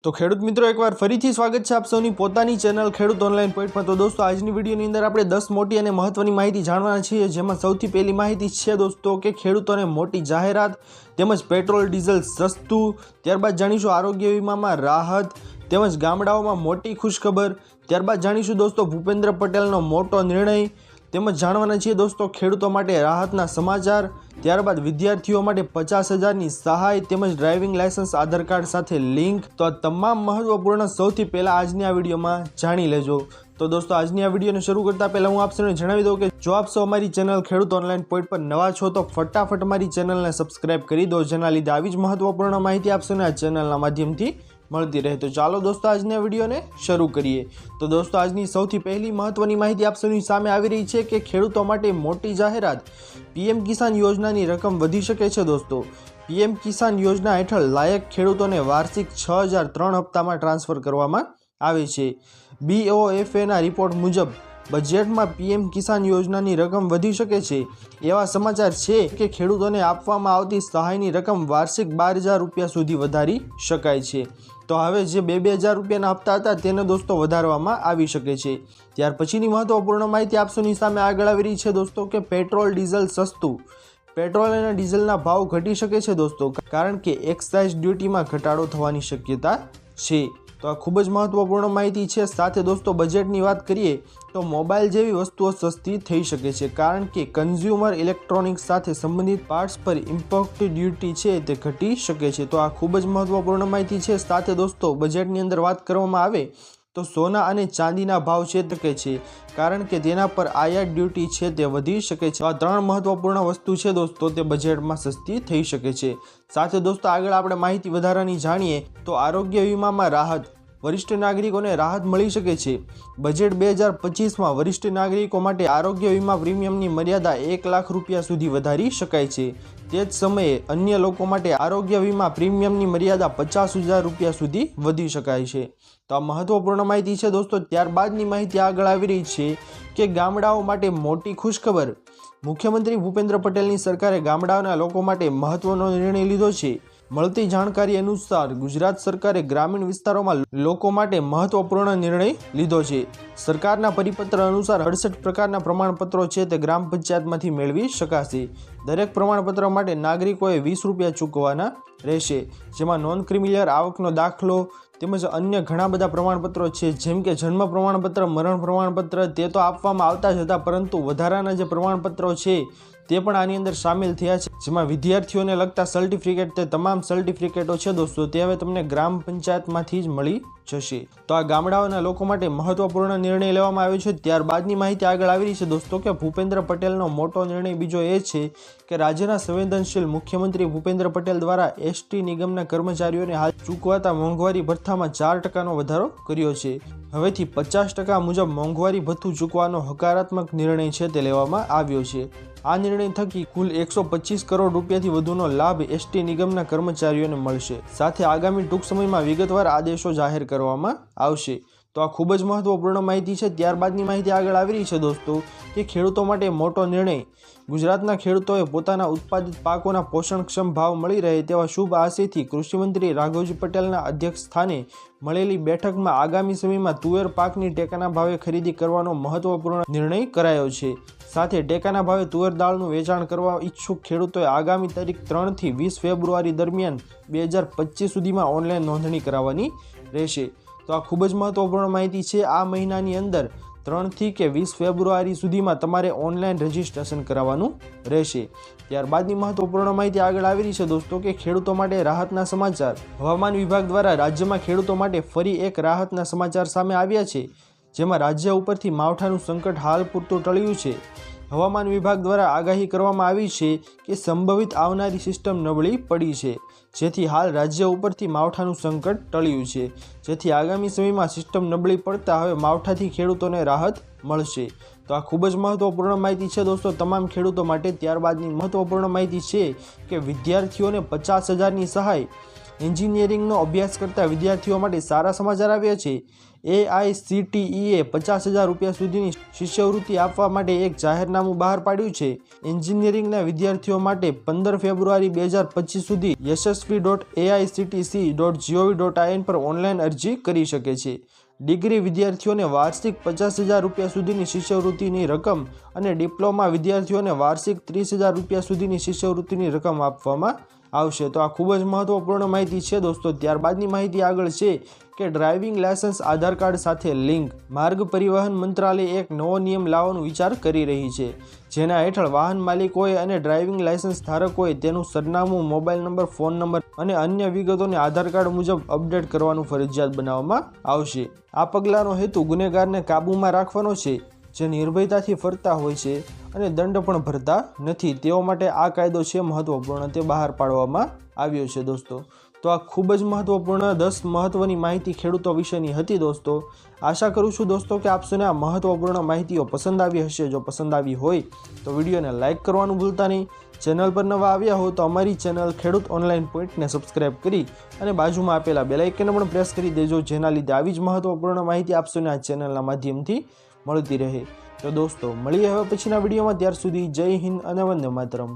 તો ખેડૂત મિત્રો એકવાર ફરીથી સ્વાગત છે આપ સૌની પોતાની ચેનલ ખેડૂત ઓનલાઈન પોઈન્ટ પર। તો દોસ્તો આજની વિડીયોની અંદર આપણે 10 મોટી અને મહત્વની માહિતી જાણવાના છીએ, જેમાં સૌથી પહેલી માહિતી છે દોસ્તો કે ખેડૂતોને મોટી જાહેરાત તેમજ પેટ્રોલ ડીઝલ સસ્તું। ત્યારબાદ જાણીશું આરોગ્ય વીમામાં રાહત તેમજ ગામડાઓમાં મોટી ખુશખબર। ત્યારબાદ જાણીશું દોસ્તો ભૂપેન્દ્ર પટેલનો મોટો નિર્ણય તેમજ જાણવાના છીએ દોસ્તો ખેડૂતો માટે રાહતના સમાચાર। ત્યારબાદ વિદ્યાર્થીઓ માટે 50,000ની સહાય તેમજ ડ્રાઇવિંગ લાયસન્સ આધાર કાર્ડ સાથે લિંક। તો આ તમામ મહત્વપૂર્ણ સૌથી પહેલા આજની આ વિડીયોમાં જાણી લેજો। તો દોસ્તો આજની આ વિડીયોને શરૂ કરતા પહેલા હું આપ સૌને જણાવી દઉં કે જો આપ સૌ અમારી ચેનલ ખેડૂત ઓનલાઈન પોઈન્ટ પર નવા છો તો ફટાફટ અમારી ચેનલને સબસ્ક્રાઇબ કરી દો, જેના લીધે આવી જ મહત્વપૂર્ણ માહિતી આપ સૌને આ ચેનલના માધ્યમથી મળતી રહે। તો ચાલો દોસ્તો આજની આ વિડીયોને શરૂ કરીએ। તો દોસ્તો આજની સૌથી પહેલી મહત્વની માહિતી આપ સૌની સામે આવી રહી છે કે ખેડૂતો માટે મોટી જાહેરાત, પીએમ કિસાન યોજનાની રકમ વધી શકે છે દોસ્તો। પીએમ કિસાન યોજના હેઠળ લાયક ખેડૂતોને વાર્ષિક 6,003 હપ્તામાં ટ્રાન્સફર કરવામાં આવે છે। BOFAના રિપોર્ટ મુજબ બજેટમાં પીએમ કિસાન યોજનાની રકમ વધી શકે છે। એવા સમાચાર છે કે ખેડૂતોને આપવામાં આવતી સહાયની રકમ વાર્ષિક 12,000 રૂપિયા સુધી વધારી શકાય છે। તો હવે જે 2,000 રૂપિયાના હપ્તા હતા તેને દોસ્તો વધારવામાં આવી શકે છે। ત્યાર પછીની મહત્વપૂર્ણ માહિતી આપ સૌની સામે આગળ આવી રહી છે દોસ્તો કે પેટ્રોલ ડીઝલ સસ્તું। પેટ્રોલ અને ડીઝલના ભાવ ઘટી શકે છે દોસ્તો, કારણ કે એક્સાઇઝ ડ્યુટીમાં ઘટાડો થવાની શક્યતા છે। તો આ ખૂબ જ મહત્વપૂર્ણ માહિતી છે। સાથે દોસ્તો બજેટની વાત કરીએ તો મોબાઈલ જેવી વસ્તુઓ સસ્તી થઈ શકે છે, કારણ કે કન્ઝ્યુમર ઇલેક્ટ્રોનિક્સ સાથે સંબંધિત પાર્ટ્સ પર ઇમ્પોર્ટ ડ્યુટી છે તે ઘટી શકે છે। તો આ ખૂબ જ મહત્વપૂર્ણ માહિતી છે। સાથે દોસ્તો બજેટની અંદર વાત કરવામાં આવે તો સોના અને ચાંદીના ભાવ છે શકે છે, કારણ કે તેના પર આયાત ડ્યુટી છે તે વધી શકે છે। આ ત્રણ મહત્વપૂર્ણ વસ્તુ છે દોસ્તો તે બજેટમાં સસ્તી થઈ શકે છે। સાથે દોસ્તો આગળ આપણે માહિતી વધારાની જાણીએ તો આરોગ્ય વીમામાં રાહત, વરિષ્ઠ નાગરિકોને રાહત મળી શકે છે। બજેટ 2025માં વરિષ્ઠ નાગરિકો માટે આરોગ્ય વીમા પ્રીમિયમની મર્યાદા 1 લાખ રૂપિયા સુધી વધારી શકાય છે। તે જ સમયે અન્ય લોકો માટે આરોગ્ય વીમા પ્રીમિયમની મર્યાદા 50,000 રૂપિયા સુધી વધી શકાય છે। તો આ મહત્વપૂર્ણ માહિતી છે દોસ્તો। ત્યારબાદની માહિતી આગળ આવી રહી છે કે ગામડાઓ માટે મોટી ખુશખબર। મુખ્યમંત્રી ભૂપેન્દ્ર પટેલની સરકારે ગામડાઓના લોકો માટે મહત્વનો નિર્ણય લીધો છે। મળતી જાણકારી અનુસાર ગુજરાત સરકારે ગ્રામીણ વિસ્તારોમાં લોકો માટે મહત્વપૂર્ણ નિર્ણય લીધો છે। સરકારના પરિપત્ર અનુસાર 68 પ્રકારના પ્રમાણપત્રો છે તે ગ્રામ પંચાયતમાંથી મેળવી શકાશે। દરેક પ્રમાણપત્ર માટે નાગરિકોએ 20 રૂપિયા ચૂકવવાના રહેશે, જેમાં નોન ક્રિમિલિયર આવકનો દાખલો તેમજ અન્ય ઘણા બધા પ્રમાણપત્રો છે, જેમ કે જન્મ પ્રમાણપત્ર, મરણ પ્રમાણપત્ર તે તો આપવામાં આવતા જ હતા, પરંતુ વધારાના જે પ્રમાણપત્રો છે તે પણ આની અંદર સામેલ થયા છે, જેમાં વિદ્યાર્થીઓને લગતા સર્ટિફિકેટ તે તમામ સર્ટિફિકેટો છે દોસ્તો તે હવે તમને ગ્રામ પંચાયતમાંથી જ મળી જશે। તો આ ગામડાઓના લોકો માટે મહત્વપૂર્ણ નિર્ણય લેવામાં આવ્યો છે। ત્યારબાદની માહિતી આગળ આવી રહી છે દોસ્તો કે ભૂપેન્દ્ર પટેલનો મોટો નિર્ણય બીજો એ છે કે રાજ્યના સંવેદનશીલ મુખ્યમંત્રી ભૂપેન્દ્ર પટેલ દ્વારા એસટી નિગમના કર્મચારીઓને હાલ ચૂકવાતા મોંઘવારી ભથ્થામાં 4% વધારો કર્યો છે। હવેથી 50% મુજબ મોંઘવારી ભથ્થું ચૂકવાનો હકારાત્મક નિર્ણય છે તે લેવામાં આવ્યો છે। આ નિર્ણય થકી કુલ 125 કરોડ રૂપિયાથી વધુનો લાભ એસટી નિગમના કર્મચારીઓને મળશે। સાથે આગામી ટૂંક સમયમાં વિગતવાર આદેશો જાહેર કરવામાં આવશે। તો આ ખૂબ જ મહત્વપૂર્ણ માહિતી છે। ત્યારબાદની માહિતી આગળ આવી રહી છે દોસ્તો કે ખેડૂતો માટે મોટો નિર્ણય। ગુજરાતના ખેડૂતોએ પોતાના ઉત્પાદિત પાકોના પોષણક્ષમ ભાવ મળી રહે તેવા શુભ આશયથી કૃષિમંત્રી રાઘવજી પટેલના અધ્યક્ષ સ્થાને મળેલી બેઠકમાં આગામી સમયમાં તુવેર પાકની ટેકાના ભાવે ખરીદી કરવાનો મહત્વપૂર્ણ નિર્ણય કરાયો છે। સાથે ટેકાના ભાવે તુવેર દાળનું વેચાણ કરવા ઈચ્છુક ખેડૂતોએ આગામી તારીખ 3 થી 20 ફેબ્રુઆરી દરમિયાન 2025 સુધીમાં ઓનલાઈન નોંધણી કરાવવાની રહેશે। તો આ ખૂબ જ મહત્વપૂર્ણ માહિતી છે। આ મહિનાની અંદર 3 થી કે 20 ફેબ્રુઆરી સુધીમાં તમારે ઓનલાઈન રજીસ્ટ્રેશન કરાવવાનું રહેશે। ત્યારબાદની મહત્વપૂર્ણ માહિતી આગળ આવી રહી છે દોસ્તો કે ખેડૂતો માટે રાહતના સમાચાર। હવામાન વિભાગ દ્વારા રાજ્યમાં ખેડૂતો માટે ફરી એક રાહતના સમાચાર સામે આવ્યા છે, જેમાં રાજ્ય ઉપરથી માવઠાનું સંકટ હાલ પૂરતું ટળ્યું છે। હવામાન વિભાગ દ્વારા આગાહી કરવામાં આવી છે કે સંભવિત આવનારી સિસ્ટમ નબળી પડી છે, જેથી હાલ રાજ્ય ઉપરથી માવઠાનું સંકટ ટળ્યું છે, જેથી આગામી સમયમાં સિસ્ટમ નબળી પડતા હવે માવઠાથી ખેડૂતોને રાહત મળશે। તો આ ખૂબ જ મહત્વપૂર્ણ માહિતી છે દોસ્તો તમામ ખેડૂતો માટે। ત્યારબાદની મહત્વપૂર્ણ માહિતી છે કે વિદ્યાર્થીઓને 50,000ની સહાય। એન્જિનિયરિંગનો અભ્યાસ કરતા વિદ્યાર્થીઓ માટે સારા સમાચાર આવ્યા છે। AICTEએ 50,000 રૂપિયા સુધીની શિષ્યવૃત્તિ આપવા માટે એક જાહેરનામું બહાર પાડ્યું છે। એન્જિનિયરિંગના વિદ્યાર્થીઓ માટે 15 ફેબ્રુઆરી 2025 સુધી yashasvi.aictc.gov.in પર ઓનલાઈન અરજી કરી શકે છે। ડિગ્રી વિદ્યાર્થીઓને વાર્ષિક 50,000 રૂપિયા સુધીની શિષ્યવૃત્તિની રકમ અને ડિપ્લોમા વિદ્યાર્થીઓને વાર્ષિક 30,000 રૂપિયા સુધીની શિષ્યવૃત્તિની રકમ આપવામાં આવશે। તો આ ખૂબ જ મહત્વપૂર્ણ માહિતી છે દોસ્તો। ત્યારબાદની માહિતી આગળ છે કે ડ્રાઇવિંગ લાયસન્સ આધાર કાર્ડ સાથે લિંક। માર્ગ પરિવહન મંત્રાલય એક નવો નિયમ લાવવાનો વિચાર કરી રહી છે, જેના હેઠળ વાહન માલિકોએ અને ડ્રાઇવિંગ લાયસન્સ ધારકોએ તેનું સરનામું, મોબાઈલ નંબર, ફોન નંબર અને અન્ય વિગતોને આધાર કાર્ડ મુજબ અપડેટ કરવાનું ફરજિયાત બનાવવામાં આવશે। આ પગલાંનો હેતુ ગુનેગારને કાબૂમાં રાખવાનો છે, જે નિર્ભયતાથી ફરતા હોય છે અને દંડ પણ ભરતા નથી। તેઓ માટે આ કાયદો છે મહત્વપૂર્ણ, તે બહાર પાડવામાં આવ્યો છે દોસ્તો। તો આ ખૂબ જ મહત્વપૂર્ણ 10 મહત્વની માહિતી ખેડૂતો વિશેની હતી દોસ્તો। આશા કરું છું દોસ્તો કે આપ સૌને આ મહત્વપૂર્ણ માહિતીઓ પસંદ આવી હશે। જો પસંદ આવી હોય તો વિડીયોને લાઇક કરવાનું ભૂલતા નહીં। ચેનલ પર નવા આવ્યા હો તો અમારી ચેનલ ખેડૂત ઓનલાઈન પોઈન્ટને સબસ્ક્રાઇબ કરી અને બાજુમાં આપેલા બેલ આઇકનને પણ પ્રેસ કરી દેજો, જેના લીધે આવી જ મહત્વપૂર્ણ માહિતી આપ સૌને આ ચેનલના માધ્યમથી મળતી રહે। તો દોસ્તો મળીએ હવે પછીના વિડીયોમાં, ત્યાર સુધી જય હિન્દ અને વંદે માતરમ।